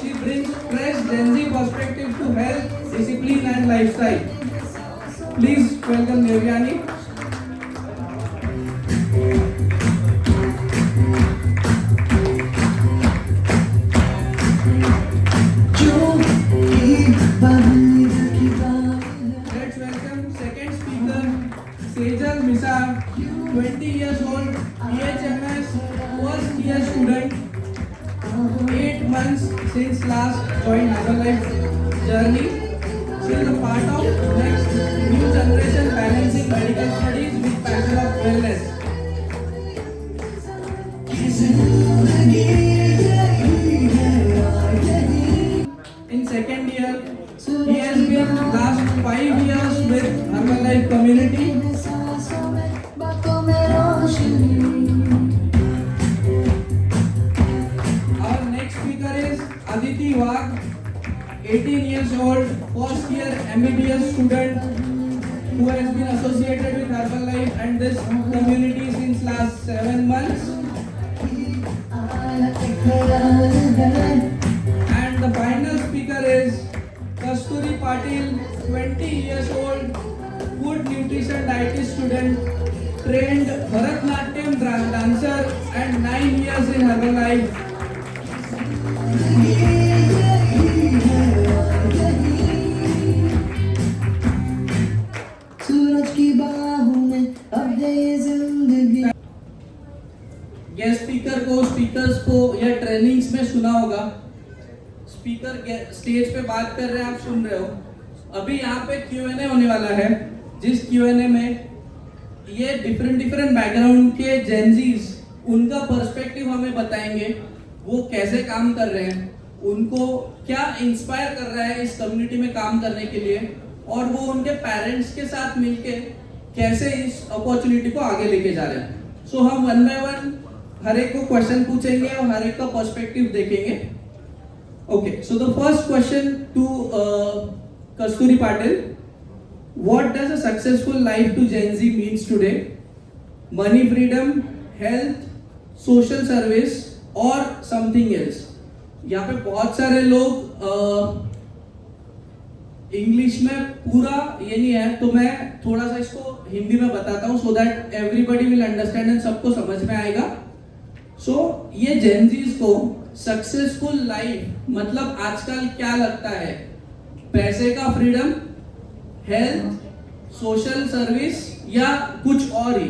She brings fresh Gen Z perspective to health, discipline and lifestyle. Please welcome Devyani. Let's welcome second speaker, Sejal Misa, 20 years old, BHMS, first year student, 8 months since last joined Herbalife journey. She is a part of next new generation balancing medical studies with passion of wellness. In second year, he has been last 5 years with Herbalife community. Our next speaker is Aditi Wagh, 18 years old, first year MBBS student who has been associated with Herbalife and this community since last 7 months. And the final speaker is Kasturi Patil, 20 years old, food nutrition dietist student, trained Bharatnatyam dancer and 9 years in Herbalife. Guest speakers को या trainings में सुना होगा, speaker stage पे बात कर रहे हैं, आप सुन रहे हो। अभी यहाँ पे Q&A होने वाला है, जिस Q&A में ये डिफरेंट बैकग्राउंड के जेनजीज उनका पर्सपेक्टिव हमें बताएंगे, वो कैसे काम कर रहे हैं, उनको क्या इंस्पायर कर रहा है इस कम्युनिटी में काम करने के लिए, और वो उनके पेरेंट्स के साथ मिलके कैसे इस अपॉर्चुनिटी को आगे लेके जा रहे हैं। सो हम वन बाय वन हर एक को क्वेश्चन पूछेंगे और हर एक का पर्सपेक्टिव देखेंगे। Okay, so the first question to Kasturi Patil, what does a successful life to Gen Z means today? Money, freedom, health, social service or something else? यहाँ पे बहुत सारे लोग इंग्लिश में पूरा ये नहीं है, तो मैं थोड़ा सा इसको हिंदी में बताता हूँ, so that everybody will understand and सबको समझ में आएगा। सो ये जेनजीज को सक्सेसफुल लाइफ मतलब आजकल क्या लगता है? पैसे का फ्रीडम, हेल्थ, सोशल सर्विस या कुछ और ही?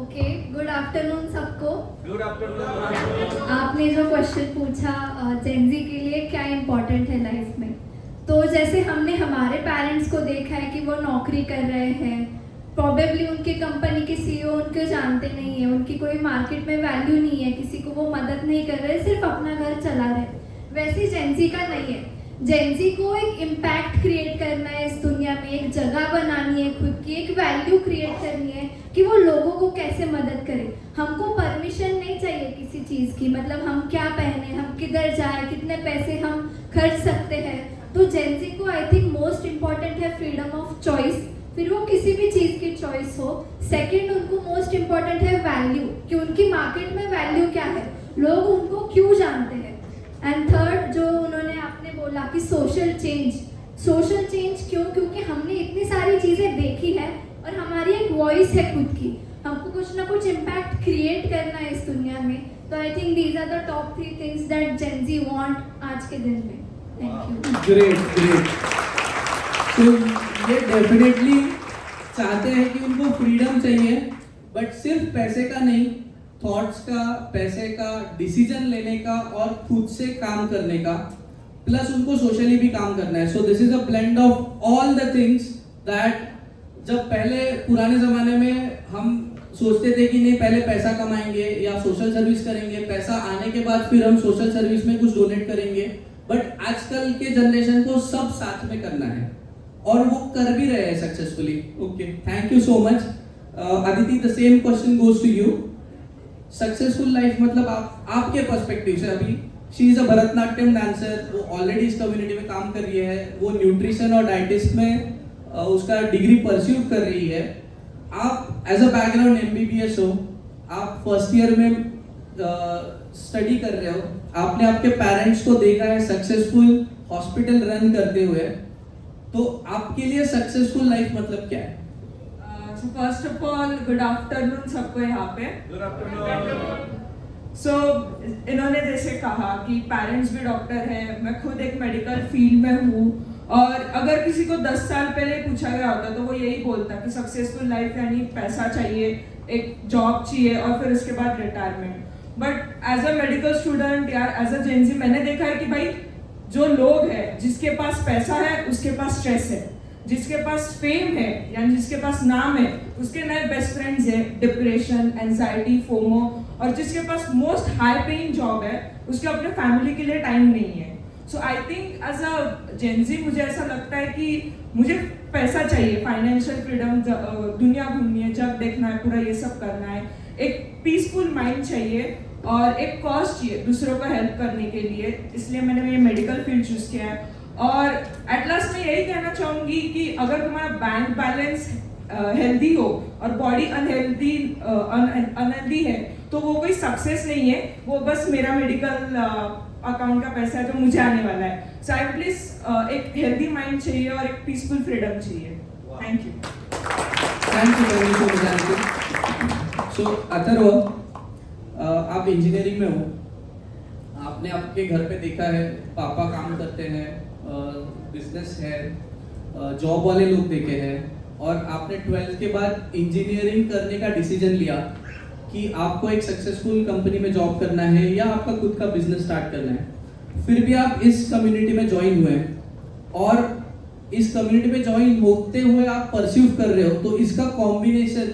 ओके, गुड आफ्टरनून सबको। Good afternoon. आपने जो क्वेश्चन पूछा जेनजी के लिए क्या इम्पोर्टेंट है लाइफ में, तो जैसे हमने हमारे पेरेंट्स को देखा है कि वो नौकरी कर रहे हैं, प्रॉबेबली उनके कंपनी के सीईओ उनको जानते नहीं है, उनकी कोई मार्केट में वैल्यू नहीं है, किसी को वो मदद नहीं कर रहे, सिर्फ अपना घर चला रहे। वैसे जेनजी का नहीं है। जेनजी को एक इम्पैक्ट क्रिएट करना है इस दुनिया में, एक जगह बनानी है खुद की, एक वैल्यू क्रिएट करनी है कि वो लोगों को कैसे मदद करे। हमको परमिशन नहीं चाहिए किसी चीज़ की, मतलब हम क्या पहने, हम किधर जाए, कितने पैसे हम खर्च सकते हैं। तो जेनजी को आई थिंक मोस्ट इम्पॉर्टेंट है फ्रीडम ऑफ चॉइस, फिर वो किसी भी चीज़ की चॉइस हो। सेकंड, उनको मोस्ट इम्पॉर्टेंट है वैल्यू, कि उनकी मार्केट में वैल्यू क्या है, लोग उनको क्यों जानते हैं। एंड थर्ड, जो उन्होंने आपने बोला कि सोशल चेंज क्यों? क्योंकि हमने इतनी सारी चीज़ें देखी है और हमारी एक वॉइस है खुद की, हमको कुछ ना कुछ इम्पैक्ट क्रिएट करना है इस दुनिया में। तो I think these are the top 3 things that Gen Z want आज के दिन में। Thank you. ग्रेट। तो ये डेफिनेटली चाहते हैं कि उनको फ्रीडम चाहिए, बट सिर्फ पैसे का नहीं, थॉट्स का, पैसे का, डिसीजन लेने का और खुद से काम करने का, प्लस उनको सोशली भी काम करना है। So this is a blend of all the things that जब पहले पुराने ज़माने में हम सोचते थे कि नहीं पहले पैसा कमाएंगे या सोशल सर्विस करेंगे, पैसा आने के बाद फिर हम सोशल सर्विस में कुछ डोनेट करेंगे, बट आजकल के जनरेशन को सब साथ में करना है और वो कर भी रहे हैं successfully. Okay, thank you so much. Aditi, the same question goes to you. Successful life मतलब आपके पर्सपेक्टिव से, अभी she is a Bharatanatyam dancer, वो ऑलरेडी इस कम्युनिटी में काम कर रही है, वो न्यूट्रिशन और डाइटिस्ट में उसका डिग्री परस्यू कर रही है। आप एज अ बैकग्राउंड MBBS हो, आप फर्स्ट ईयर में स्टडी कर रहे हो, आपने आपके पेरेंट्स को देखा है सक्सेसफुल हॉस्पिटल रन करते हुए, तो आपके लिए सक्सेसफुल लाइफ मतलब क्या है? So first of all, good afternoon सबको यहाँ पे. Good afternoon. So इन्होंने जैसे कहा कि पेरेंट्स भी डॉक्टर हैं, मैं खुद एक मेडिकल फील्ड में हूँ, और अगर किसी को 10 साल पहले पूछा गया होता तो वो यही बोलता कि सक्सेसफुल लाइफ यानी पैसा चाहिए, एक जॉब चाहिए और फिर उसके बाद retirement. But as a medical student या एज अ जेन ज़ी मैंने देखा है कि भाई जो लोग हैं जिसके पास पैसा है उसके पास स्ट्रेस है, जिसके पास फेम है यानी जिसके पास नाम है उसके नए बेस्ट फ्रेंड्स है, डिप्रेशन, एंजाइटी, फोमो, और जिसके पास मोस्ट हाई पेइंग जॉब है उसके अपने फैमिली के लिए टाइम नहीं है. So I think as a Gen ज़ी मुझे ऐसा लगता है कि मुझे पैसा चाहिए, फाइनेंशियल फ्रीडम, दुनिया घूमनी है, जग देखना है, पूरा ये सब करना है, एक पीसफुल माइंड चाहिए और एक कॉज चाहिए दूसरों को हेल्प करने के लिए. इसलिए मैंने ये मेडिकल फील्ड चूज किया है. और एट लास्ट मैं यही कहना चाहूँगी कि अगर तुम्हारा बैंक बैलेंस हेल्दी हो और बॉडी अनहेल्दी है तो वो कोई सक्सेस नहीं है, वो बस मेरा मेडिकल अकाउंट का पैसा है जो मुझे आने वाला है. सो आई प्लीज एक हेल्दी माइंड चाहिए और एक पीसफुल फ्रीडम चाहिए. Thank you. Thank you. So Atharva, आप इंजीनियरिंग में हो, आपने आपके घर पे देखा है पापा काम करते हैं, बिजनेस है, जॉब वाले लोग देखे हैं, और आपने 12th के बाद इंजीनियरिंग करने का डिसीजन लिया कि आपको एक सक्सेसफुल कंपनी में जॉब करना है या आपका खुद का बिजनेस स्टार्ट करना है. फिर भी आप इस कम्युनिटी में ज्वाइन हुए और इस कम्युनिटी में ज्वाइन होते हुए आप परस्यू कर रहे हो, तो इसका कॉम्बिनेशन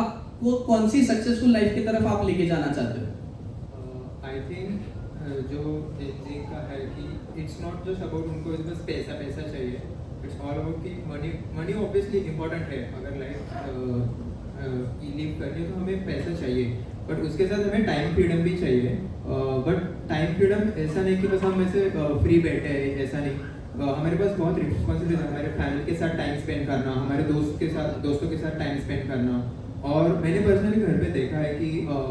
आपको कौन सी सक्सेसफुल लाइफ की तरफ आप लेके जाना चाहते हो? आई थिंक जो जेन का है कि इट्स नॉट जस्ट अबाउट उनको बस पैसा चाहिए, इट्स ऑल अबाउट कि मनी ऑब्वियसली इम्पोर्टेंट है. अगर लाइफ लिव करनी है तो हमें पैसा चाहिए, बट उसके साथ हमें टाइम फ्रीडम भी चाहिए. बट टाइम फ्रीडम ऐसा नहीं कि बस हम ऐसे फ्री बैठे हैं, ऐसा नहीं. हमारे पास बहुत रिस्पॉन्सिबिलिटी है, हमारे फैमिली के साथ टाइम स्पेंड करना, हमारे दोस्तों के साथ टाइम स्पेंड करना. और मैंने पर्सनली घर पे देखा है कि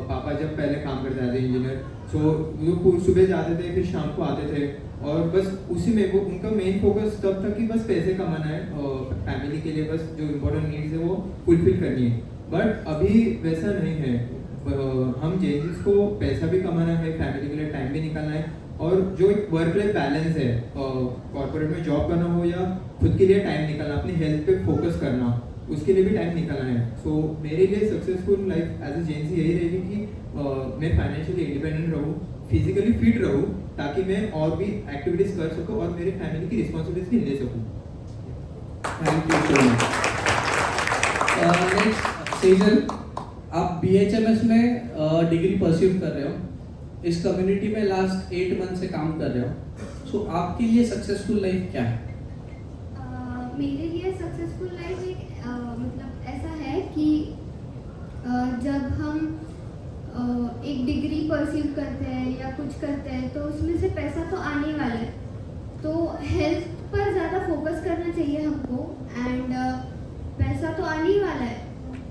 पापा जब पहले काम करते थे इंजीनियर, सो वो सुबह जाते थे फिर शाम को आते थे, और बस उसी में वो उनका मेन फोकस तब था कि बस पैसे कमाना है, फैमिली के लिए बस जो इम्पोर्टेंट नीड्स है वो फुलफिल करनी है. बट अभी वैसा नहीं है. हम जेन्स को पैसा भी कमाना है, फैमिली के लिए टाइम भी निकालना है, और जो एक वर्क लाइफ बैलेंस है, कॉर्पोरेट में जॉब करना हो या खुद के लिए टाइम निकालना, अपनी हेल्थ पे फोकस करना, उसके लिए भी टाइम निकालना है. सो मेरे लिए successful life as a Gen ज़ी यही रहेगी कि मैं फाइनेंशियली इंडिपेंडेंट रहूँ, फिजिकली फिट रहूँ, ताकि मैं और भी एक्टिविटीज कर सकूँ और मेरे फैमिली की रिस्पॉन्सिबिलिटीज भी ले सकूँ. Thank you so much. Next Sejal, आप BHMS में डिग्री परस्यू कर रहे हो, इस कम्युनिटी में लास्ट 8 मंथ से काम कर रहे हो, सो आपके लिए सक्सेसफुल लाइफ क्या है? मेरे लिए सक्सेसफुल लाइफ एक मतलब ऐसा है कि जब हम एक डिग्री परस्यू करते हैं या कुछ करते हैं तो उसमें से पैसा तो आने वाला है, तो हेल्थ पर ज़्यादा फोकस करना चाहिए हमको. एंड पैसा तो आने ही वाला है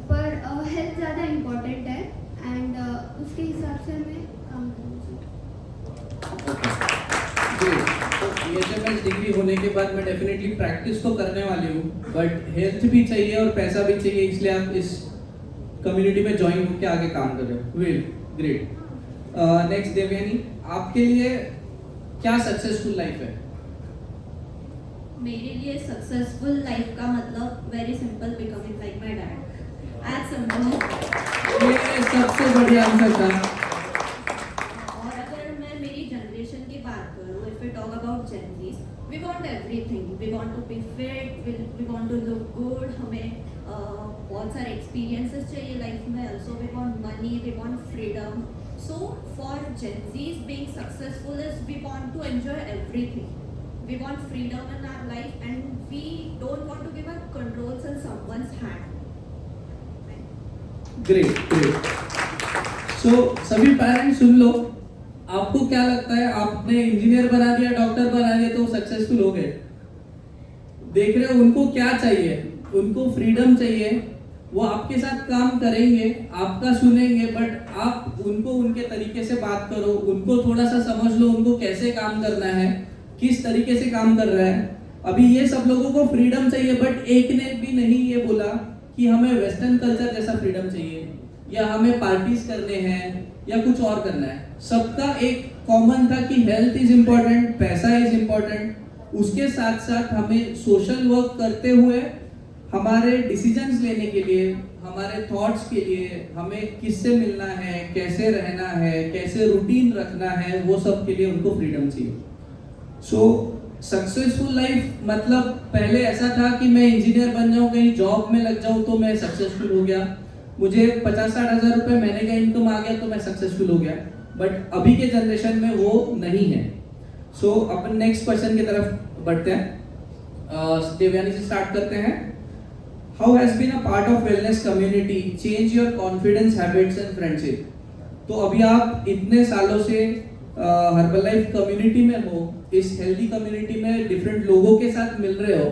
पर हेल्थ ज़्यादा इम्पोर्टेंट है, एंड उसके हिसाब से हमें काम करना चाहिए. तो BHMS डिग्री होने के बाद मैं डेफिनेटली प्रैक्टिस तो करने वाली हूँ, बट हेल्थ भी चाहिए और पैसा भी चाहिए, इसलिए आप इस कम्युनिटी में ज्वाइन होकर आगे काम कर रहे हो. Well, great. नेक्स्ट देवयानी, आपके लिए क्या सक्सेसफुल लाइफ है? मेरे लिए सक्सेसफुल लाइफ का मतलब very simple, becoming like my dad. As simple. ये सबसे बढ़िया आंसर था. और अगर मैं मेरी जनरेशन की बात करूँ, if we talk about Gen Zs, we want everything. We want to be fit, we want to look good, हमें बहुत सारे एक्सपीरियंसेस चाहिए लाइफ में. Also we want money, we want freedom. So for Gen Zs being successful is we want to enjoy everything. We want freedom in our life and we don't want to give our controls in someone's hand. Great, great. So सभी parents सुन लो, आपको क्या लगता है आपने engineer बना दिया, doctor बना दिया तो सक्सेसफुल हो गए? देख रहे हो उनको क्या चाहिए? उनको फ्रीडम चाहिए, वो आपके साथ काम करेंगे, आपका सुनेंगे, बट आप उनको उनके तरीके से बात करो, उनको थोड़ा सा समझ लो, उनको कैसे काम करना है, किस तरीके से काम कर रहा है। अभी ये सब लोगों को फ्रीडम चाहिए, बट एक ने भी नहीं ये बोला कि हमें वेस्टर्न कल्चर जैसा फ्रीडम चाहिए या हमें पार्टीज करने हैं या कुछ और करना है। सबका एक कॉमन था कि हेल्थ इज इम्पोर्टेंट, पैसा इज इम्पोर्टेंट, उसके साथ साथ हमें सोशल वर्क करते हुए हमारे डिसीजंस लेने के लिए, हमारे थॉट्स के लिए, हमें किससे मिलना है, कैसे रहना है, कैसे रूटीन रखना है, वो सब के लिए उनको फ्रीडम चाहिए। सो सक्सेसफुल लाइफ मतलब पहले ऐसा था कि मैं इंजीनियर बन जाऊं, कहीं जॉब में लग जाऊं तो मैं सक्सेसफुल हो गया, मुझे 50-60 हज़ार रुपये महीने का इनकम आ गया तो मैं सक्सेसफुल हो गया। बट अभी के जनरेशन में वो नहीं है। सो अपन नेक्स्ट क्वेश्चन की तरफ बढ़ते हैं। देवयानी से स्टार्ट करते हैं। How has been a part of wellness community change your confidence, habits and friendship? तो अभी आप इतने सालों से हर्बल लाइफ कम्युनिटी में हो, इस हेल्दी कम्युनिटी में डिफरेंट लोगों के साथ मिल रहे हो,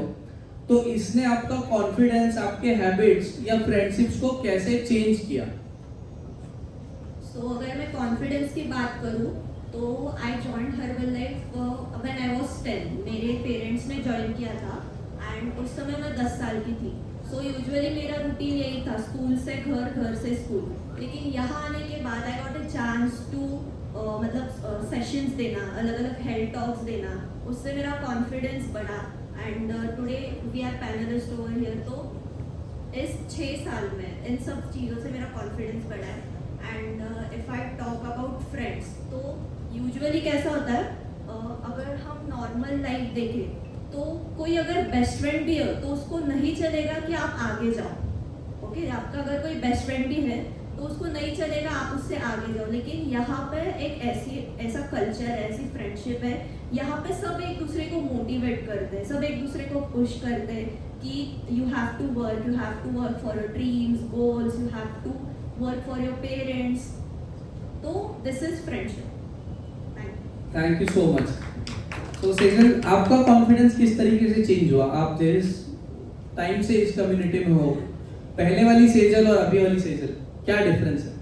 तो इसने आपका कॉन्फिडेंस, आपके हैबिट्स या फ्रेंडशिप्स को कैसे चेंज किया? सो अगर मैं कॉन्फिडेंस की बात करूँ तो I join herbal life when I was 10। मेरे पेरेंट्स ने ज्वाइन किया था एंड उस समय मैं 10 साल की थी। सो यूजुअली मेरा रूटीन यही था, स्कूल से घर, घर से स्कूल। लेकिन यहाँ आने के बाद I got a chance to मतलब सेशंस देना, अलग अलग हेल्थ टॉक्स देना, उससे मेरा कॉन्फिडेंस बढ़ा and today we are panelist over here. तो इस 6 साल में इन सब चीज़ों से मेरा कॉन्फिडेंस बढ़ा है। And if I talk about friends, तो यूजुअली कैसा होता है, अगर हम नॉर्मल लाइफ देखें तो कोई अगर बेस्ट फ्रेंड भी है तो उसको नहीं चलेगा कि आप आगे जाओ। ओके, आपका अगर कोई बेस्ट फ्रेंड भी है तो उसको नहीं चलेगा आप उससे आगे जाओ। लेकिन यहाँ पे एक ऐसा कल्चर है, ऐसी फ्रेंडशिप है, यहाँ पे सब एक दूसरे को मोटिवेट करते हैं, सब एक दूसरे को पुश करते हैं कि you have to work for your dreams, goals, you have to work for your parents. तो this is friendship. Thank you so much. तो सेजल, आपका कॉन्फिडेंस किस तरीके से चेंज हुआ? आप जिस टाइम से इस कम्युनिटी में हो, पहले वाली सेजल और अभी वाली सेजल, क्या डिफरेंस है?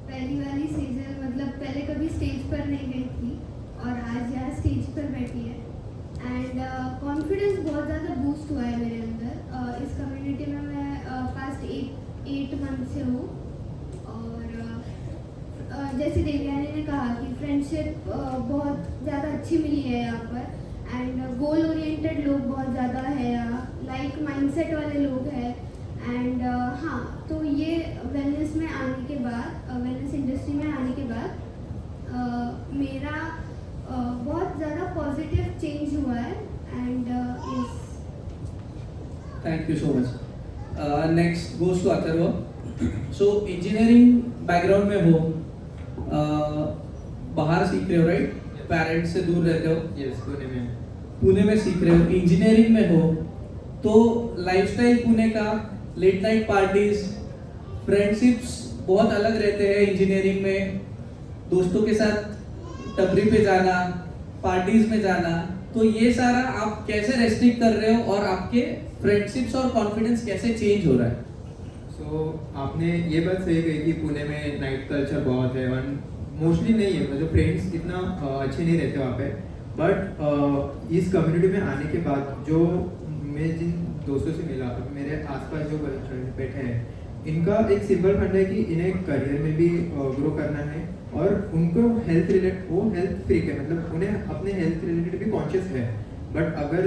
पहली वाली सेजल मतलब पहले कभी स्टेज पर नहीं गई थी और आज यहाँ स्टेज पर बैठी है एंड कॉन्फिडेंस बहुत ज़्यादा बूस्ट हुआ है मेरे अंदर। इस कम्युनिटी में मैं पास्ट 8 मंथ से हूँ और जैसे देवयानी ने कहा कि फ्रेंडशिप बहुत ज़्यादा अच्छी मिली है यहाँ पर एंड गोल ओरिएंटेड लोग बहुत ज़्यादा है यहाँ, लाइक माइंडसेट वाले लोग हैं एंड हाँ, तो ये वेलनेस में आने के बाद, वेलनेस इंडस्ट्री में आने के बाद मेरा बहुत ज़्यादा पॉजिटिव चेंज हुआ है एंड इस thank you so much. Next goes to Atharva. So engineering background में हो, बाहर सीख रहे हो, राइट? पेरेंट्स से दूर रहते हो। यस, पुणे में सीख रहे हो, इंजीनियरिंग में हो, तो लाइफस्टाइल पुणे का, लेट नाइट पार्टीज, फ्रेंडशिप्स बहुत अलग रहते हैं इंजीनियरिंग में। दोस्तों के साथ टपरी पे जाना, पार्टीज में जाना, तो ये सारा आप कैसे रेस्ट्रिक्ट कर रहे हो और आपके फ्रेंडशिप्स और कॉन्फिडेंस कैसे चेंज हो रहा है? सो आपने ये बात सही कही कि पुणे में नाइट कल्चर बहुत है, वन मोस्टली नहीं है, मतलब फ्रेंड्स इतना अच्छे नहीं रहते वहाँ पे। बट इस कम्युनिटी में आने के बाद जो मैं जिन दोस्तों से मिला, मेरे आसपास जो बैठे हैं, इनका एक सिंपल फंड है कि इन्हें करियर में भी ग्रो करना है और उनको वो हेल्थ फ्रीक है, मतलब उन्हें अपने हेल्थ रिलेटेड भी कॉन्शियस है। बट अगर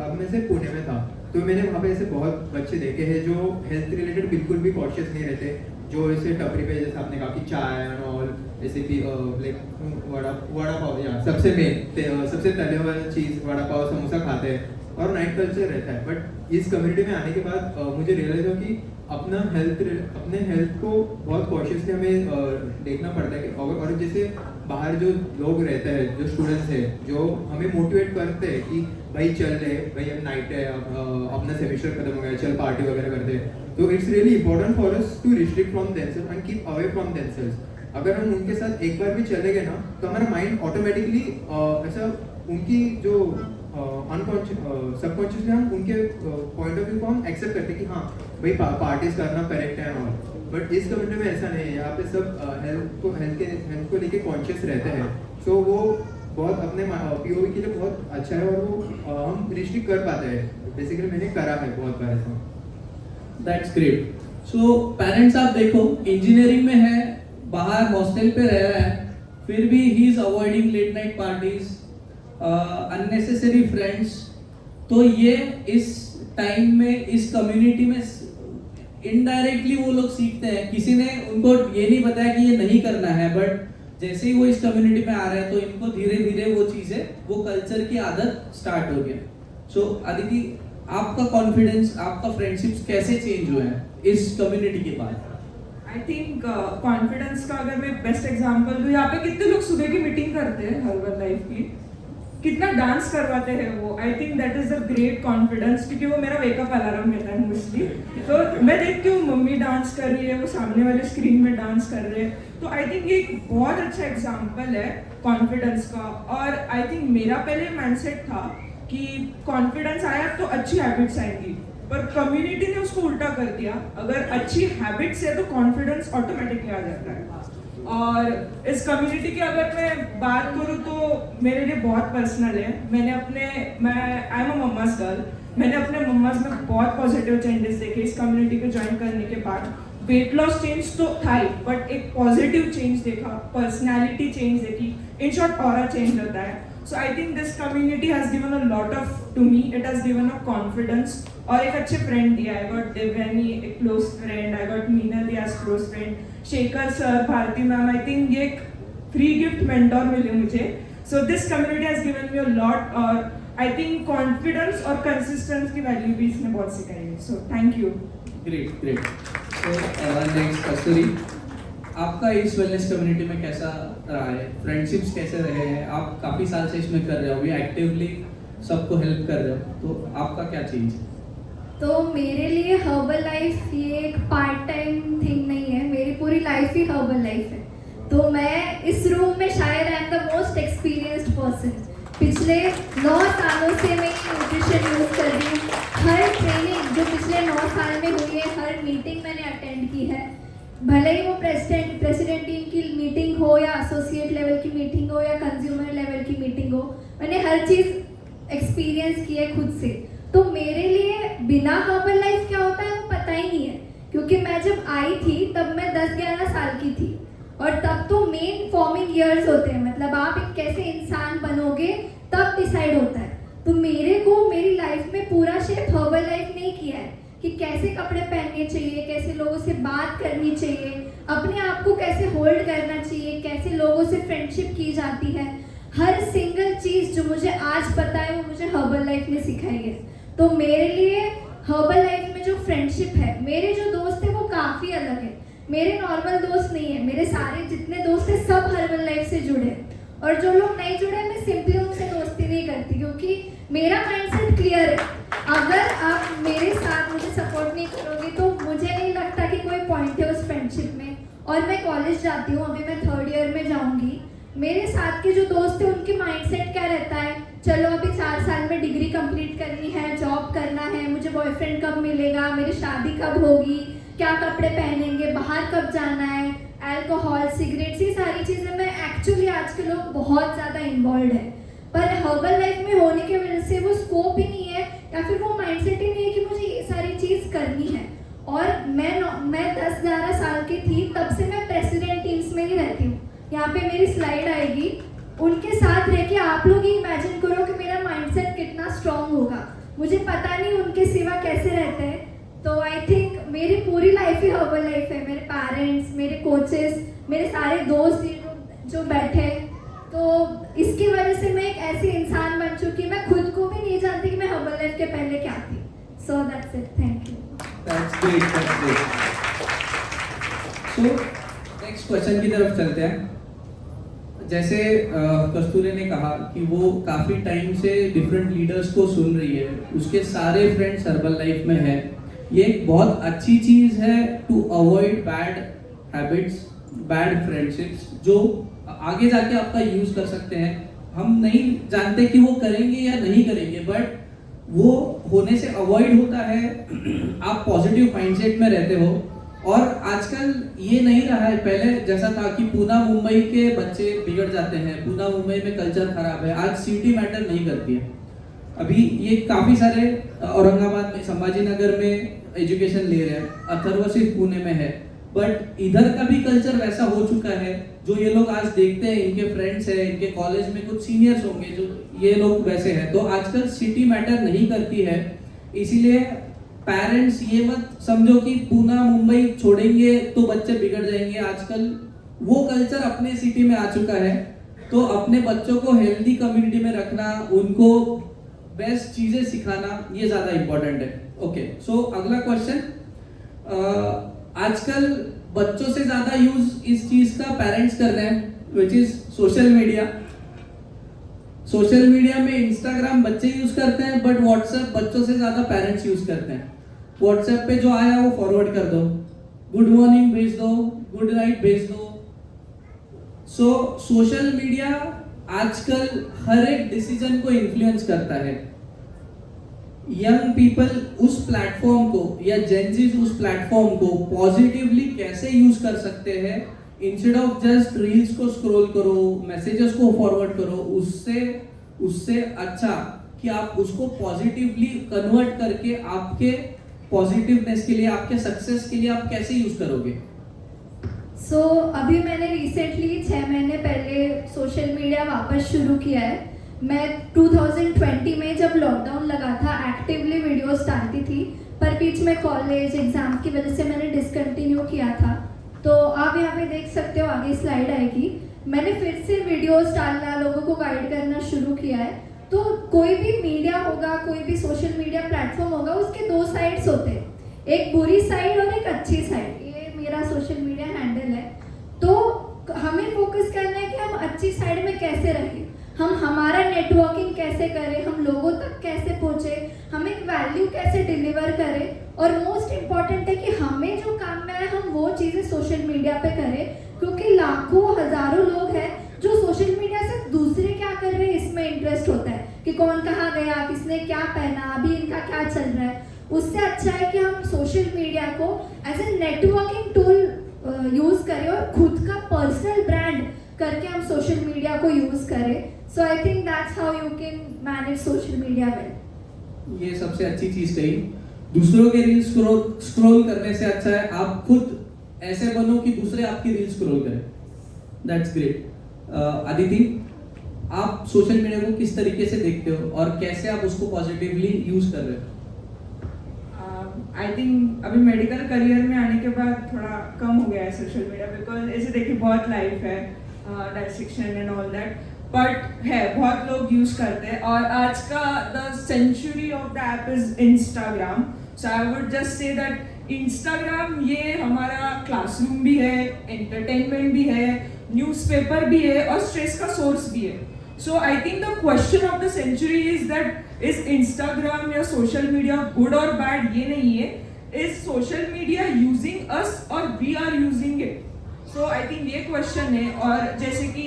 अब मैं से पुणे में था तो मैंने वहाँ पे ऐसे बहुत बच्चे देखे हैं जो हेल्थ रिलेटेड बिल्कुल भी कॉन्शियस नहीं रहते, जो ऐसे टपरी पे, जैसे आपने कहा कि चाय एंड ऑल, जैसे कि लाइक वड़ा पाव, या सबसे मेन सबसे तले वाली चीज़ वड़ा पाव, समोसा खाते हैं और नाइट कल्चर रहता है। बट इस कम्युनिटी में आने के बाद मुझे रियलाइज हुआ कि अपने हेल्थ को बहुत कॉन्शियसली हमें देखना पड़ता है। और जैसे बाहर जो लोग रहते हैं, जो स्टूडेंट्स हैं, जो हमें मोटिवेट करते हैं कि भाई चल रहे, भाई अब नाइट है, अपना सेमेस्टर खत्म हो गया, चल पार्टी वगैरह करते हैं, तो it's really important for us to restrict from themselves and keep away from themselves. अगर हम उनके साथ एक बार भी चले गए ना, तो हमारा माइंड ऑटोमेटिकली ऐसा उनकी जो सबकॉन्शियसली हम उनके पॉइंट ऑफ व्यू को हम एक्सेप्ट करते हैं कि हाँ भाई पार्टीज करना करेक्ट है और बट इस कम्युनिटी में ऐसा नहीं है। यहाँ पे सब हेल्थ को लेके कॉन्शियस रहते हैं। सो वो बहुत अपने पीओवी के लिए बहुत अच्छा है और वो हम रिस्ट्रिक्ट कर पाते हैं। बेसिकली मैंने करा है बहुत बार ऐसा। That's great. सो पेरेंट्स आप देखो इंजीनियरिंग में है, बाहर हॉस्टल पे रह रहा है, फिर भी he is avoiding late night parties, unnecessary friends. तो ये इस टाइम में इस कम्युनिटी में इनडायरेक्टली वो लोग सीखते हैं। किसी ने उनको ये नहीं बताया कि ये नहीं करना है, बट जैसे ही वो इस कम्युनिटी में आ रहे हैं तो इनको धीरे धीरे वो चीजें, वो कल्चर की आदत स्टार्ट हो गया। सो अदिति, आपका कॉन्फिडेंस, आपका फ्रेंडशिप्स कैसे चेंज हुए हैं इस कम्युनिटी के बाद? आई थिंक कॉन्फिडेंस का अगर मैं बेस्ट एग्जांपल दूं, यहाँ पे कितने लोग सुबह की मीटिंग करते हैं हर्बल लाइफ की, कितना डांस करवाते हैं वो। I think that is a great confidence, क्योंकि वो मेरा वेकअप अलार्म रहता है मोस्टली। तो मैं देखती हूँ मम्मी डांस कर रही है, वो सामने वाले स्क्रीन में डांस कर रहे हैं। तो आई थिंक ये एक बहुत अच्छा एग्जाम्पल है कॉन्फिडेंस का। और आई थिंक मेरा पहले माइंडसेट था कि कॉन्फिडेंस आया तो अच्छी हैबिट्स आएंगी, पर कम्युनिटी ने उसको उल्टा कर दिया। अगर अच्छी हैबिट्स है तो कॉन्फिडेंस ऑटोमेटिकली आ जाता है। और इस कम्युनिटी की अगर मैं बात करूँ तो मेरे लिए बहुत पर्सनल है। मैं I am a mama's girl. मैंने अपने मम्मास में बहुत पॉजिटिव चेंजेस देखे इस कम्युनिटी को ज्वाइन करने के बाद। वेट लॉस चेंज तो था ही, बट एक पॉजिटिव चेंज देखा, पर्सनैलिटी चेंज देखी, इन शॉर्ट ऑरा चेंज होता है। So I think this community has given a lot of to me. It has given a confidence और एक अच्छे friend दिया। I got Devani, a close friend. I got Meena Diaz, close friend. Shekhar sir, Bharti ma'am. I think ये एक free gift mentor मिले मुझे। So this community has given me a lot और I think confidence और consistency की value भी इसने बहुत सिखाई है। So thank you. Great great. So next Kasturi, आपका इस वेलनेस कम्युनिटी में कैसा रहा है? फ्रेंडशिप्स कैसे रहे हैं? आप काफ़ी साल से इसमें कर रहे हो, अभी एक्टिवली सबको हेल्प कर रहे हो, तो आपका क्या चेंज है? तो मेरे लिए हर्बल लाइफ ये एक पार्ट टाइम थिंग नहीं है, मेरी पूरी लाइफ ही हर्बल लाइफ है। तो मैं इस रूम में शायद I am the most experienced person. पिछले 9 सालों से मैं न्यूट्रिशन यूज़ कर रही हूँ। हर ट्रेनिंग जो पिछले 9 साल में हुई है, हर मीटिंग मैंने अटेंड की है, भले ही वो प्रेसिडेंट टीम की मीटिंग हो या एसोसिएट लेवल की मीटिंग हो या कंज्यूमर लेवल की मीटिंग हो, मैंने हर चीज़ एक्सपीरियंस की है खुद से। तो मेरे लिए बिना हर्बल लाइफ क्या होता है वो पता ही नहीं है, क्योंकि मैं जब आई थी तब मैं 10-11 साल की थी और तब तो मेन फॉर्मिंग ईयर्स होते हैं, मतलब आप एक कैसे इंसान बनोगे तब डिसाइड होता है। तो मेरे को मेरी लाइफ में पूरा शेप हर्बल लाइफ नहीं किया है कि कैसे कपड़े पहनने चाहिए, कैसे लोगों से बात करनी चाहिए, अपने आप को कैसे होल्ड करना चाहिए, कैसे लोगों से फ्रेंडशिप की जाती है। हर सिंगल चीज़ जो मुझे आज पता है वो मुझे हर्बल लाइफ ने सिखाई है। तो मेरे लिए हर्बल लाइफ में जो फ्रेंडशिप है, मेरे जो दोस्त हैं वो काफ़ी अलग है। मेरे नॉर्मल दोस्त नहीं है, मेरे सारे जितने दोस्त हैं सब हर्बल लाइफ से जुड़े हैं। और जो लोग नहीं जुड़े मैं सिंपली उनसे दोस्ती नहीं करती, क्योंकि मेरा माइंडसेट क्लियर है। अगर आप मेरे साथ मुझे सपोर्ट नहीं करोगे तो मुझे नहीं लगता कि कोई पॉइंट है उस फ्रेंडशिप में। और मैं कॉलेज जाती हूँ, अभी मैं 3rd ईयर में जाऊँगी। मेरे साथ के जो दोस्त हैं उनके माइंडसेट क्या रहता है, चलो अभी 4 साल में डिग्री कंप्लीट करनी है, जॉब करना है, मुझे बॉयफ्रेंड कब मिलेगा, मेरी शादी कब होगी, क्या कपड़े पहनेंगे, बाहर कब जाना है, अल्कोहल, सिगरेट्स, ये सारी चीज़ें मैं एक्चुअली आज के लोग बहुत ज़्यादा इन्वॉल्व है। पर हर्बल लाइफ में होने की वजह से वो स्कोप ही नहीं है या फिर वो माइंडसेट ही नहीं है कि मुझे ये सारी चीज़ करनी है। और मैं 10-11 साल की थी तब से मैं प्रेसिडेंट टीम्स में ही रहती हूँ। यहाँ पे मेरी स्लाइड आएगी, उनके साथ रह के आप लोग ही इमेजिन करो कि मेरा माइंडसेट कितना स्ट्रॉन्ग होगा। मुझे पता नहीं उनके सिवा कैसे रहते हैं। तो आई थिंक मेरी पूरी लाइफ ही हर्बल लाइफ है। मेरे पेरेंट्स, मेरे कोचेस, मेरे सारे दोस्त जो बैठे, तो इसकी वजह से मैं एक ऐसी इंसान बन चुकी, मैं खुद को भी नहीं जानती कि मैं हर्बल लाइफ के पहले क्या थी। So that's it, thank you. That's great, that's great. So next question की तरफ चलते हैं। जैसे कस्तूरी ने कहा कि वो काफ़ी टाइम से डिफरेंट लीडर्स को सुन रही है, उसके सारे फ्रेंड्स हर्बल लाइफ में है। ये एक बहुत अच्छी चीज़ है to avoid bad habits, bad friendships जो आगे जाके आपका यूज़ कर सकते हैं हम नहीं जानते कि वो करेंगे या नहीं करेंगे, बट वो होने से अवॉइड होता है। आप पॉजिटिव माइंडसेट में रहते हो। और आजकल ये नहीं रहा है, पहले जैसा था कि पूना मुंबई के बच्चे बिगड़ जाते हैं, पूना मुंबई में कल्चर खराब है। आज सिटी मैटर नहीं करती है। अभी ये काफ़ी सारे औरंगाबाद में, संभाजी नगर में एजुकेशन ले रहे हैं, अथर्व सिर्फ पुणे में है, बट इधर का भी कल्चर वैसा हो चुका है। जो ये लोग आज देखते हैं, इनके फ्रेंड्स हैं, इनके कॉलेज में कुछ सीनियर्स होंगे जो ये लोग वैसे हैं। तो आजकल सिटी मैटर नहीं करती है। इसीलिए पेरेंट्स ये मत समझो कि पूना मुंबई छोड़ेंगे तो बच्चे बिगड़ जाएंगे। आजकल वो कल्चर अपने सिटी में आ चुका है। तो अपने बच्चों को हेल्दी कम्युनिटी में रखना, उनको बेस्ट चीजें सिखाना, ये ज्यादा इंपॉर्टेंट है। ओके, सो अगला क्वेश्चन। आजकल बच्चों से ज्यादा यूज इस चीज का पेरेंट्स कर रहे हैं, which is social media. Social media में इंस्टाग्राम बच्चे यूज करते हैं, बट व्हाट्सएप बच्चों से ज्यादा पेरेंट्स यूज करते हैं। व्हाट्सएप पे जो आया वो फॉरवर्ड कर दो, गुड मॉर्निंग भेज दो, गुड नाइट भेज दो। सो सोशल मीडिया आजकल हर एक डिसीजन को इन्फ्लुएंस करता है। यंग पीपल उस प्लेटफॉर्म को या जेंजीज उस प्लेटफॉर्म को पॉजिटिवली कैसे यूज कर सकते हैं, इंस्टेड ऑफ जस्ट रील्स को स्क्रॉल करो, मैसेजेस को फॉरवर्ड करो, उससे अच्छा कि आप उसको पॉजिटिवली कन्वर्ट करके आपके पॉजिटिवनेस के लिए, आपके सक्सेस के लिए आप कैसे यूज करोगे। सो अभी मैंने रिसेंटली 6 महीने पहले सोशल मीडिया वापस शुरू किया है। मैं 2020 में जब लॉकडाउन लगा था एक्टिवली वीडियोस डालती थी, पर बीच में कॉलेज एग्जाम की वजह से मैंने डिसकंटिन्यू किया था। तो आप यहाँ पे देख सकते हो, आगे स्लाइड आएगी। मैंने फिर से वीडियोस डालना, लोगों को गाइड करना शुरू किया है। तो कोई भी मीडिया होगा, कोई भी सोशल मीडिया प्लेटफॉर्म होगा, उसके 2 साइड्स होते हैं, एक बुरी साइड और एक अच्छी साइड। ये मेरा सोशल मीडिया हैंडल है। तो हमें फोकस करना है कि हम अच्छी साइड में कैसे रहें, हम हमारा नेटवर्किंग कैसे करें, हम लोगों तक कैसे पहुंचे, हम एक वैल्यू कैसे डिलीवर करें, और मोस्ट इम्पॉर्टेंट है कि हमें जो काम में आए हम वो चीज़ें सोशल मीडिया पे करें। क्योंकि लाखों हजारों लोग हैं जो सोशल मीडिया से दूसरे क्या कर रहे हैं इसमें इंटरेस्ट होता है, कि कौन कहाँ गया, किसने क्या पहना, अभी इनका क्या चल रहा है। उससे अच्छा है कि हम सोशल मीडिया को as a networking tool use करें और खुद का पर्सनल ब्रांड करके हम सोशल मीडिया को यूज़ करें। So I think that's how you can manage social media well. ये सबसे अच्छी चीज कही। दूसरों के रील स्क्रॉल करने से अच्छा है आप खुद ऐसे बनो कि दूसरे आपकी रील स्क्रॉल करें। That's great. अदिति, आप सोशल मीडिया को किस तरीके से देखते हो और कैसे आप उसको पॉजिटिवली यूज कर रहे हो? आई थिंक अभी मेडिकल करियर में आने के बाद थोड़ा कम हो गया है सोशल मीडिया, बिकॉज ऐसे देखिए बहुत लाइफ है, dissection and all that, but है बहुत लोग यूज करते हैं। और आज का the century of the app is Instagram. So I would just say that Instagram ये हमारा क्लासरूम भी है, एंटरटेनमेंट भी है, न्यूज़पेपर भी है और स्ट्रेस का सोर्स भी है। So I think the question of the century is that is Instagram या social media good or bad, ये नहीं है, is social media using us or we are using it? So I think ये question है। और जैसे कि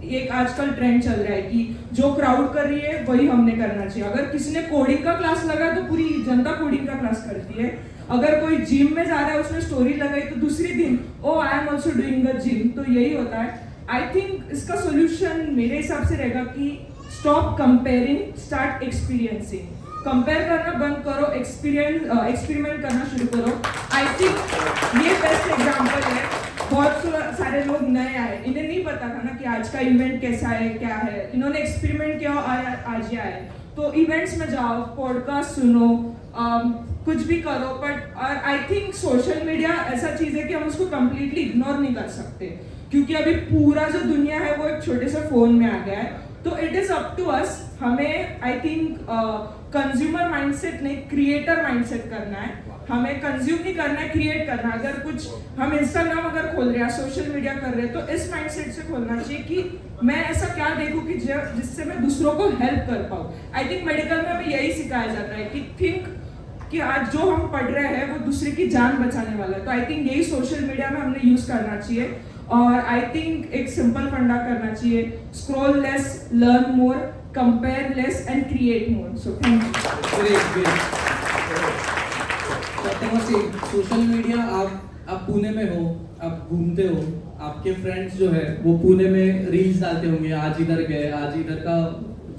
एक आजकल ट्रेंड चल रहा है कि जो क्राउड कर रही है वही हमने करना चाहिए। अगर किसी ने कोडिंग का क्लास लगा तो पूरी जनता कोडिंग का क्लास करती है। अगर कोई जिम में जा रहा है, उसने स्टोरी लगाई तो दूसरी दिन oh I am also doing a gym. तो यही होता है। आई थिंक इसका सोल्यूशन मेरे हिसाब से रहेगा कि stop comparing, start experiencing. Compare करना बंद करो, एक्सपेरिमेंट करना शुरू करो। आई थिंक ये बेस्ट एग्जांपल है। बहुत सारे लोग नए आए, इन्हें नहीं पता था ना कि आज का इवेंट कैसा है, क्या है। इन्होंने एक्सपेरिमेंट किया और आज ये आए। तो इवेंट्स में जाओ, पॉडकास्ट सुनो, कुछ भी करो। बट और आई थिंक सोशल मीडिया ऐसा चीज़ है कि हम उसको कम्प्लीटली इग्नोर नहीं कर सकते, क्योंकि अभी पूरा जो दुनिया है वो एक छोटे से फोन में आ गया है। तो it is up to us, हमें आई थिंक कंज्यूमर माइंडसेट नहीं, क्रिएटर माइंडसेट करना है। हमें कंज्यूम नहीं करना है, क्रिएट करना है। अगर कुछ हम इंस्टाग्राम अगर खोल रहे हैं, सोशल मीडिया कर रहे हैं, तो इस माइंडसेट से खोलना चाहिए कि मैं ऐसा क्या देखूं कि जिससे मैं दूसरों को हेल्प कर पाऊँ। आई थिंक मेडिकल में हमें यही सिखाया जाता है कि थिंक कि आज जो हम पढ़ रहे हैं वो दूसरे की जान बचाने वाला है। तो आई थिंक यही सोशल मीडिया में हमने यूज करना चाहिए। और आई थिंक एक सिंपल फंडा करना चाहिए, scroll less, learn more, compare less and create more. So thank you. Great. Social media, आप पुणे में हो, आप घूमते हो, आपके फ्रेंड्स जो है वो पुणे में रील्स डालते होंगे, आज इधर गए, आज इधर का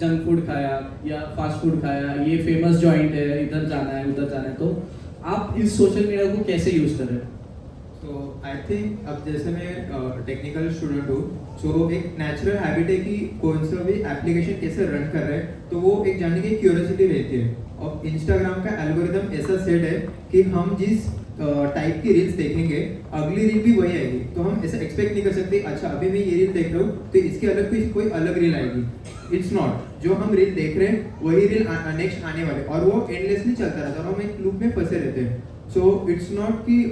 जंक फूड खाया या फास्ट फूड खाया, ये फेमस जॉइंट है, इधर जाना है, उधर जाना है. तो आप इस सोशल मीडिया को कैसे यूज कर रहे हो? तो आई थिंक अब जैसे मैं टेक्निकल स्टूडेंट हूँ, सो एक नेचुरल हैबिट है कि कौन सा भी एप्लीकेशन कैसे रन कर रहा है, तो वो एक जानने की क्यूरियोसिटी रहती है. और इंस्टाग्राम का एल्गोरिदम ऐसा सेट है कि हम जिस टाइप की रील्स देखेंगे, अगली रील भी वही आएगी. तो हम ऐसा एक्सपेक्ट नहीं कर सकते, अच्छा अभी मैं ये रील देख रहा हूँ तो इसके अलग कोई अलग रील आएगी. इट्स नॉट, जो हम रील देख रहे हैं वही रील नेक्स्ट आने वाले, और वो एंडलेसली चलता रहता है और हम एक लूप में फंसे रहते हैं. सो इट्स नॉट कि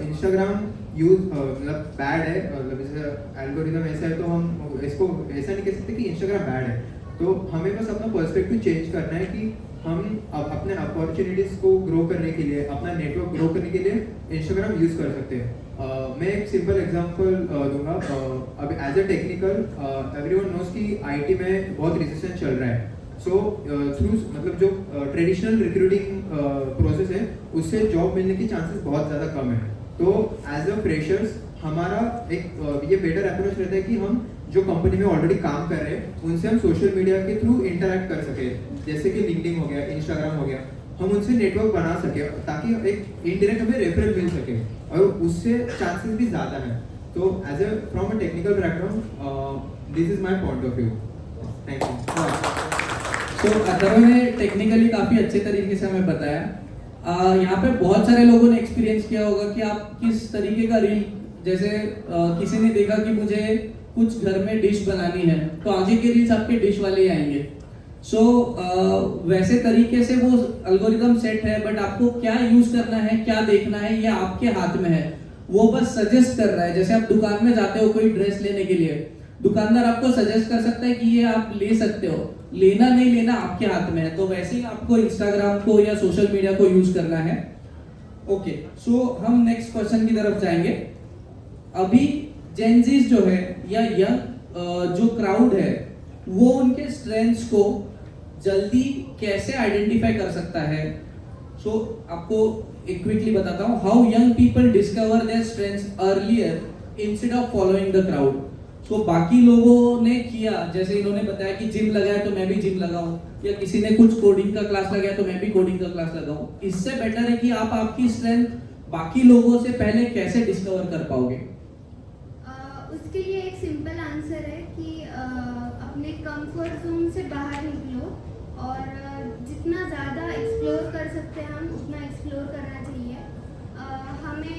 इंस्टाग्राम यूज मतलब बैड है, मतलब जैसे एल्गोरिदम ऐसा है तो हम इसको ऐसा नहीं कह सकते कि इंस्टाग्राम बैड है. तो हमें बस अपना पर्सपेक्टिव चेंज करना है कि हम अपने अपॉर्चुनिटीज को ग्रो करने के लिए, अपना नेटवर्क ग्रो करने के लिए इंस्टाग्राम यूज कर सकते हैं. मैं एक सिंपल एग्जांपल दूंगा. अभी as a technical everyone knows कि आईटी में बहुत रिसेशन चल रहा है. सो थ्रू मतलब जो ट्रेडिशनल रिक्रूटिंग प्रोसेस है उससे जॉब मिलने की चांसेस बहुत ज़्यादा कम है. तो एज अ फ्रेशर्स हमारा एक ये बेटर अप्रोच रहता है कि हम जो कंपनी में ऑलरेडी काम कर रहे हैं उनसे हम सोशल मीडिया के थ्रू इंटरेक्ट कर सके, जैसे कि लिंक्डइन हो गया, इंस्टाग्राम हो गया, हम उनसे नेटवर्क बना सके ताकि एक इनडायरेक्ट हमें रेफरल मिल सके और उससे चांसेस भी ज़्यादा है. तो as a from a technical background this is my point of view. Thank you. तो अथर्व ने टेक्निकली काफ़ी अच्छे तरीके से हमें बताया. यहाँ पे बहुत सारे लोगों ने एक्सपीरियंस किया होगा कि आप किस तरीके का रील, जैसे किसी ने देखा कि मुझे कुछ घर में डिश बनानी है तो आगे के रील्स आपके डिश वाले ही आएंगे. सो वैसे तरीके से वो एल्गोरिदम सेट है, बट आपको क्या यूज करना है, क्या देखना है, ये आपके हाथ में है. वो बस सजेस्ट कर रहा है. जैसे आप दुकान में जाते हो कोई ड्रेस लेने के लिए, दुकानदार आपको सजेस्ट कर सकता है कि ये आप ले सकते हो, लेना नहीं लेना आपके हाथ में है. तो वैसे ही आपको इंस्टाग्राम को या सोशल मीडिया को यूज करना है. ओके, सो हम नेक्स्ट क्वेश्चन की तरफ जाएंगे. अभी जेनजीज जो है या यंग जो क्राउड है वो उनके स्ट्रेंथ्स को जल्दी कैसे आइडेंटिफाई कर सकता है. सो आपको एक क्विकली बताता हूँ. How young people discover their strengths earlier instead of following the crowd. So बाकी लोगों ने किया, जैसे इन्होंने बताया कि जिम लगाया तो मैं भी जिम लगाऊं, या किसी ने कुछ कोडिंग का क्लास लगाया तो मैं भी कोडिंग का क्लास लगाऊं. इससे बेटर है कि आप आपकी स्ट्रेंथ बाकी लोगों से पहले कैसे डिस्कवर कर पाओगे. उसके लिए एक सिंपल आंसर है कि अपने कंफर्ट जोन से बाहर निकलो और जितना ज़्यादा एक्सप्लोर कर सकते हैं हम उतना एक्सप्लोर करना चाहिए. हमें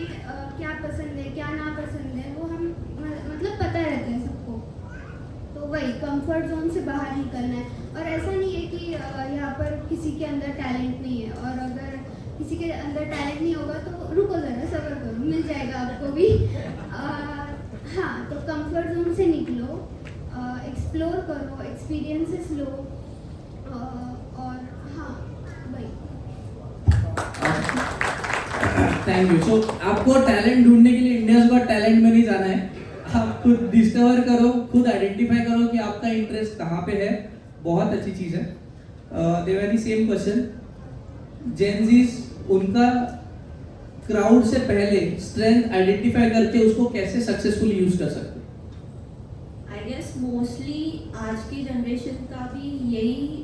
क्या पसंद है, क्या ना पसंद है, वो हम मतलब पता रहता है सबको. तो वही कंफर्ट जोन से बाहर निकलना है. और ऐसा नहीं है कि यहाँ पर किसी के अंदर टैलेंट नहीं है, और अगर किसी के अंदर टैलेंट नहीं होगा तो रुको ज़रा, सब्र करो, मिल जाएगा आपको भी. हाँ, तो कंफर्ट जोन से निकलो, एक्सप्लोर करो, एक्सपीरियंसेस लो, और हाँ भाई. Thank you. सो आपको टैलेंट ढूंढने के लिए इंडियाज गॉट टैलेंट में नहीं जाना है. आप खुद डिस्कवर करो, खुद आइडेंटिफाई करो कि आपका इंटरेस्ट कहाँ पे है. बहुत अच्छी चीज़ है. देवानी, सेम क्वेश्चन. जेनजीज उनका क्राउड से पहले स्ट्रेंथ आइडेंटिफाई करके उसको कैसे सक्सेसफुली यूज कर सकते हैं. आई गेस मोस्टली आज की जनरेशन का भी यही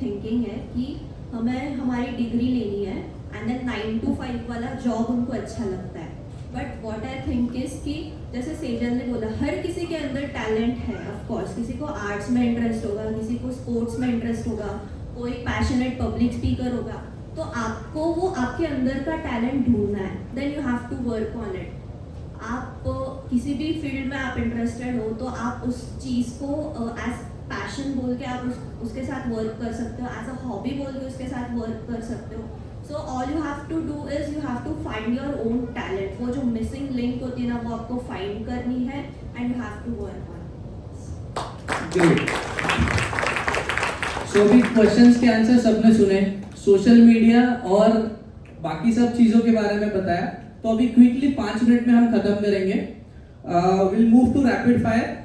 थिंकिंग है कि हमें हमारी डिग्री लेनी है एंड देन 9 to 5 वाला जॉब उनको अच्छा लगता है. But what I think is कि जैसे सेजल ने बोला, हर किसी के अंदर टैलेंट है. ऑफ कोर्स किसी को आर्ट्स में इंटरेस्ट होगा, किसी को स्पोर्ट्स में इंटरेस्ट होगा, कोई पैशनेट पब्लिक स्पीकर होगा. तो आपको वो आपके अंदर का टैलेंट ढूंढना है. Then you have to work on it. आप किसी भी फील्ड में आप इंटरेस्टेड हो तो आप उस चीज़ को एज पैशन बोल के आप उसके साथ वर्क कर सकते हो, एज अ हॉबी बोल के उसके साथ वर्क कर सकते हो. So all you have to do is you have to find your own talent. वो जो मिसिंग लिंक होती है ना, वो आपको फाइंड करनी है and you have to work on. Great. So भी क्वेश्चंस के आंसर सबने सुने, सोशल मीडिया और बाकी सब चीज़ों के बारे में बताया. तो अभी क्विकली 5 मिनट में हम खत्म करेंगे. Will move to rapid fire.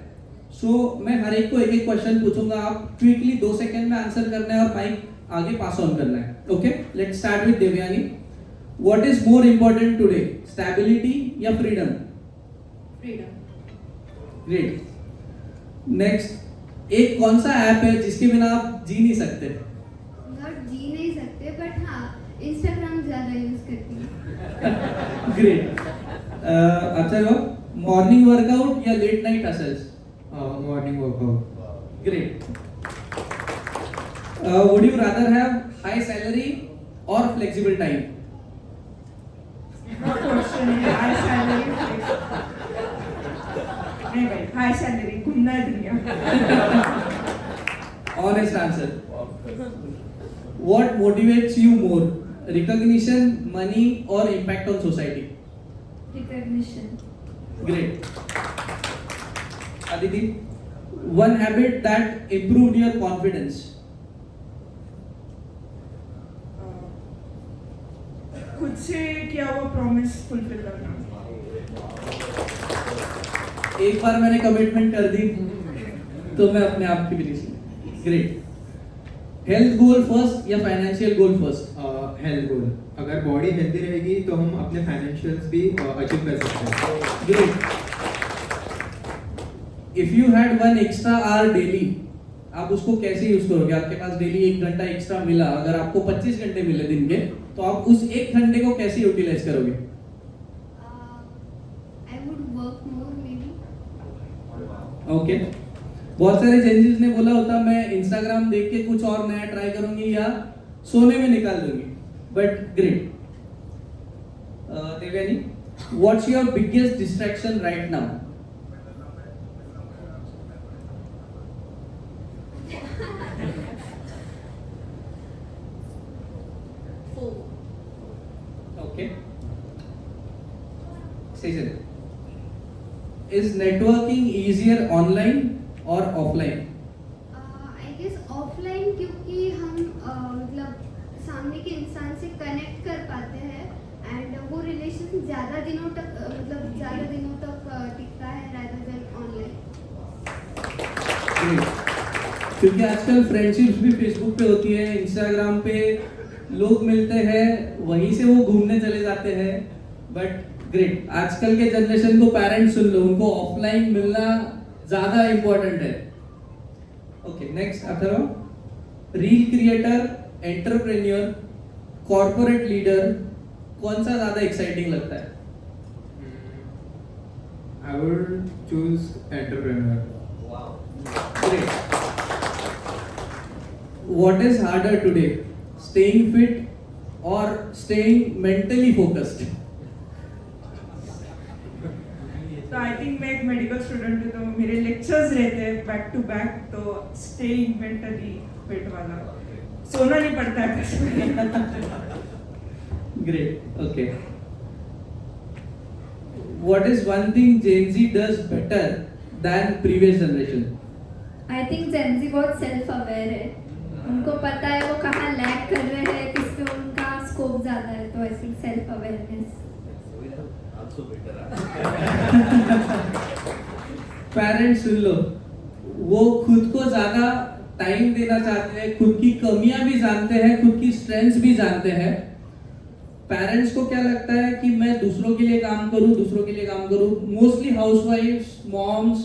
So मैं हर एक को एक एक क्वेश्चन पूछूंगा, आप क्विकली 2 सेकंड में आंसर करना है और माइक आगे पास ऑन करना है. Okay, let's start with Devyani. What is more important today, stability या फ्रीडम? Freedom. ग्रेट. नेक्स्ट, एक कौन सा ऐप है जिसके बिना आप जी नहीं सकते? नॉट जी नहीं सकते, बट हाँ इंस्टाग्राम ज़्यादा यूज़ करती हूँ. ग्रेट. अच्छा लो, मॉर्निंग वर्कआउट या late night hustles? Morning workout. Great. Would you rather have high salary or flexible time? Question है हाई सैलरी. नहीं भाई, हाई सैलरी, घूमना है दुनिया. Honest answer. What motivates you more? Recognition, money, or impact on society? Recognition. Great. Aditi, one habit that improved your confidence? खुद से किया हुआ प्रॉमिस फुलफिल करना. एक बार मैंने कमिटमेंट कर दी तो मैं अपने आप की भी. ग्रेट. हेल्थ गोल फर्स्ट या फाइनेंशियल गोल फर्स्ट? हेल्थ गोल. अगर बॉडी हेल्दी रहेगी तो हम अपने फाइनेंशियल्स भी अचीव कर सकते हैं. Great. If you had 1 extra our daily, आप उसको कैसे यूज करोगे? आपके पास डेली 1 घंटा एक्स्ट्रा मिला, अगर आपको 25 घंटे मिले दिन के, तो आप उस 1 घंटे को कैसे यूटिलाइज करोगे? I would work more may be. Okay. बहुत सारे जेंजीज ने बोला होता मैं इंस्टाग्राम देख के कुछ और नया ट्राई करूंगी या सोने में निकाल दूंगी, but great. Devyani, what's your biggest distraction right now? Four. Okay. Season. Is networking easier online or offline? I guess offline, क्योंकि हम मतलब सामने के इंसान से कनेक्ट कर पाते हैं एंड वो रिलेशन ज़्यादा दिनों तक टिकता है rather than ऑनलाइन. Great. क्योंकि आजकल फ्रेंडशिप्स भी फेसबुक पे होती है, इंस्टाग्राम पे लोग मिलते हैं, वहीं से वो घूमने चले जाते हैं. But great. आजकल के जनरेशन को पेरेंट्स सुन लो, उनको ऑफलाइन मिलना ज्यादा इंपॉर्टेंट है. Okay, next Atharva. Reel creator, entrepreneur, corporate leader, कौन सा ज्यादा एक्साइटिंग लगता है? I would choose entrepreneur. Great. What is harder today, staying fit or staying mentally focused? तो आई थिंक मैं एक मेडिकल स्टूडेंट हूँ, तो मेरे लेक्चर्स रहते हैं बैक टू बैक, तो स्टेइंग मेंटली फिट वाला, सोना नहीं पड़ता है. Great. Okay. What is one thing Gen Z does better than previous generation? I think Gen Z बहुत सेल्फ अवेयर है. उनको पता है वो कहाँ लैग कर रहे हैं, किस पे उनका स्कोप ज़्यादा है. तो I think self awareness. Parents सुन लो, वो खुद को ज्यादा टाइम देना चाहते हैं, खुद की कमियां भी जानते हैं, खुद की स्ट्रेंथ्स भी जानते हैं. पेरेंट्स को क्या लगता है कि मैं दूसरों के लिए काम करूं. मोस्टली हाउसवाइफ्स, मॉम्स,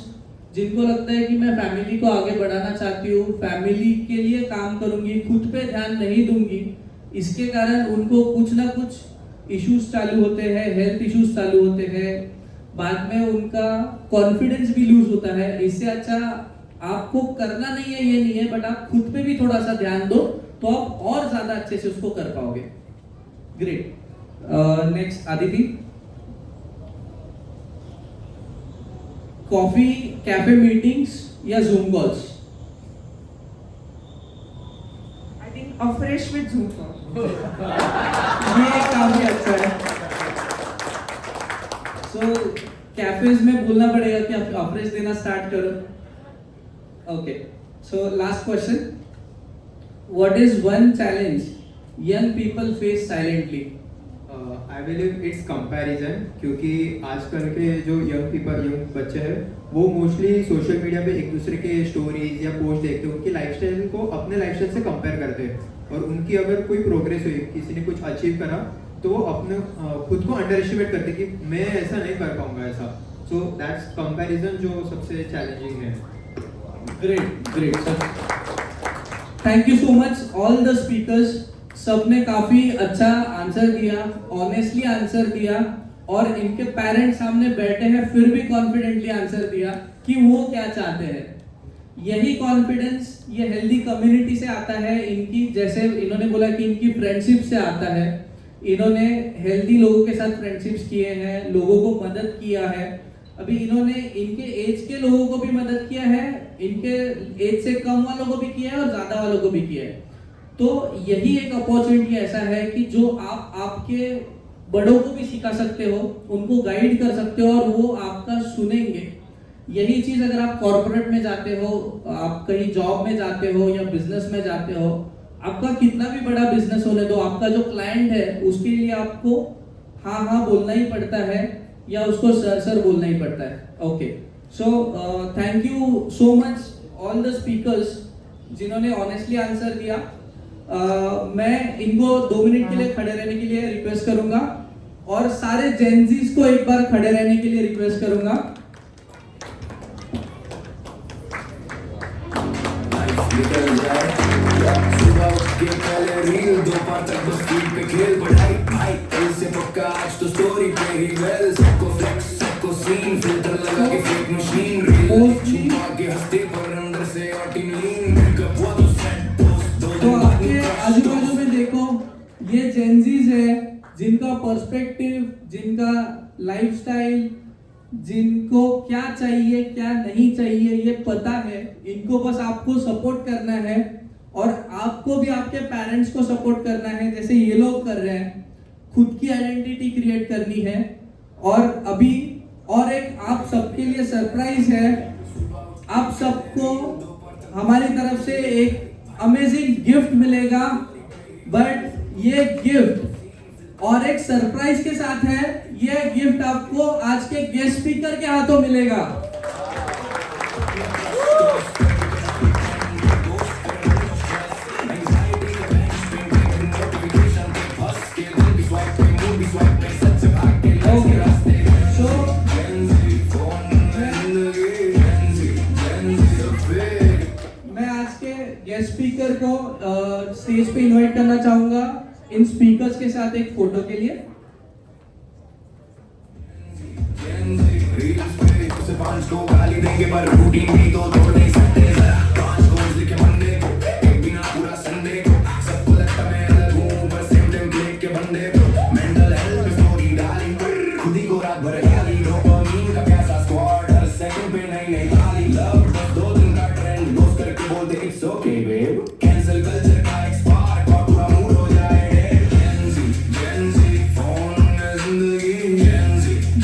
जिनको लगता है कि मैं फैमिली को आगे बढ़ाना चाहती हूँ, फैमिली के लिए काम करूंगी, खुद पे ध्यान नहीं दूंगी. इसके कारण उनको कुछ ना कुछ इश्यूज चालू होते हैं, हेल्थ इश्यूज चालू होते हैं, बाद में उनका कॉन्फिडेंस भी लूज होता है. इससे अच्छा आपको करना नहीं है ये नहीं है, बट आप खुद पे भी थोड़ा सा ध्यान दो तो आप और ज्यादा अच्छे से उसको कर पाओगे. Great. Next Aditi. Coffee cafe meetings या Zoom calls? I think afresh with Zoom. ये काफी अच्छा है. सो कैफेज में बोलना पड़ेगा कि आप अफ्रेश देना स्टार्ट करो. Okay, so last question. What is one challenge young people face silently? I believe it's comparison, क्योंकि आजकल के जो यंग बच्चे हैं वो मोस्टली सोशल मीडिया पे एक दूसरे के स्टोरीज या पोस्ट देखते हैं, उनकी लाइफस्टाइल को अपने लाइफस्टाइल से कंपेयर करते हैं, और उनकी अगर कोई प्रोग्रेस हुई, किसी ने कुछ अचीव करा, तो वो अपने खुद को अंडर एस्टिमेट करते कि मैं ऐसा नहीं कर पाऊंगा ऐसा. सो दैट्स कंपैरिजन जो सबसे चैलेंजिंग है. Great sir, thank you so much all the speakers. सबने काफी अच्छा आंसर दिया, ऑनेस्टली आंसर दिया, और इनके पेरेंट्स सामने बैठे हैं फिर भी कॉन्फिडेंटली आंसर दिया कि वो क्या चाहते हैं. यही कॉन्फिडेंस ये हेल्दी कम्युनिटी से आता है. इनकी, जैसे इन्होंने बोला कि इनकी फ्रेंडशिप से आता है. इन्होंने हेल्दी लोगों के साथ फ्रेंडशिप्स किए हैं, लोगों को मदद किया है. अभी इन्होंने इनके एज के लोगों को भी मदद किया है, इनके एज से कम वालों को भी किया है और ज्यादा वालों को भी किया है. तो यही एक अपॉर्चुनिटी ऐसा है कि जो आप आपके बड़ों को भी सिखा सकते हो, उनको गाइड कर सकते हो, और वो आपका सुनेंगे. यही चीज अगर आप कॉर्पोरेट में जाते हो, आप कहीं जॉब में जाते हो या बिजनेस में जाते हो, आपका कितना भी बड़ा बिजनेस होने दो, आपका जो क्लाइंट है उसके लिए आपको हाँ बोलना ही पड़ता है, या उसको सर बोलना ही पड़ता है. Okay, so thank you so much all the speakers जिन्होंने ऑनेस्टली आंसर दिया. मैं इनको 2 मिनट के लिए खड़े रहने के लिए रिक्वेस्ट करूंगा, और सारे जेनजीज को एक बार खड़े रहने के लिए रिक्वेस्ट करूंगा. निकल जाए सुबह उठ के पहले रील, दोपहर तक बस फील्ड पे खेल, पढ़ाई भाई कल से पक्का आज तो स्टोरी पे ही वेल. सबको फ्लेक्स सबको सीन, फिल्टर लगा के फेक मशीन, रील छुपा के हंसते पर अंदर से ऑटिन लीन. मेकअप हुआ तो सेट पोस्ट दो तो आपके आजू बाजू में देखो, ये जेनजीज है जिनका पर्सपेक्टिव, जिनका लाइफस्टाइल, जिनको क्या चाहिए क्या नहीं चाहिए ये पता है. इनको बस आपको सपोर्ट करना है, और आपको भी आपके पेरेंट्स को सपोर्ट करना है जैसे ये लोग कर रहे हैं. खुद की आइडेंटिटी क्रिएट करनी है. और अभी और एक आप सबके लिए सरप्राइज है. आप सबको हमारी तरफ से एक अमेजिंग गिफ्ट मिलेगा, बट ये गिफ्ट और एक सरप्राइज के साथ है. ये गिफ्ट आपको आज के गेस्ट स्पीकर के हाथों मिलेगा. मैं आज के गेस्ट स्पीकर को स्टेज पे इनवाइट करना चाहूंगा इन स्पीकर्स के साथ एक फोटो के लिए. पांच को गाली देंगे पर रूटीन भी तो तोड़ नहीं सकते. पांच गोल्स लिखे मंडे को, एक बिना पूरा संडे को. सबको लगता मैं अलग हूँ पर सेम टेम्पलेट के बंदे को. मेंटल हेल्थ पे स्टोरी डाली, खुद ही को रात भर गाली. डोपामिन का प्यासा स्क्वाड, हर सेकंड पे नई नई गाली. लव बस 2 दिन का ट्रेंड, दोस्त करके बोलते it's okay babe. Cancel culture का एक स्पार्क और पूरा मूड हो जाए डेड. जेंजी फोन में जिंदगी,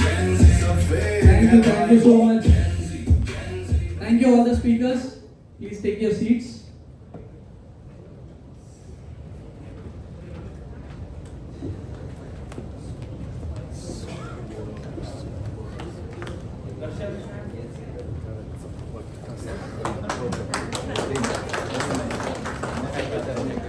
जेंजी सब fake. Thank you so much. Thank you all the speakers. Please take your seats. दर्शक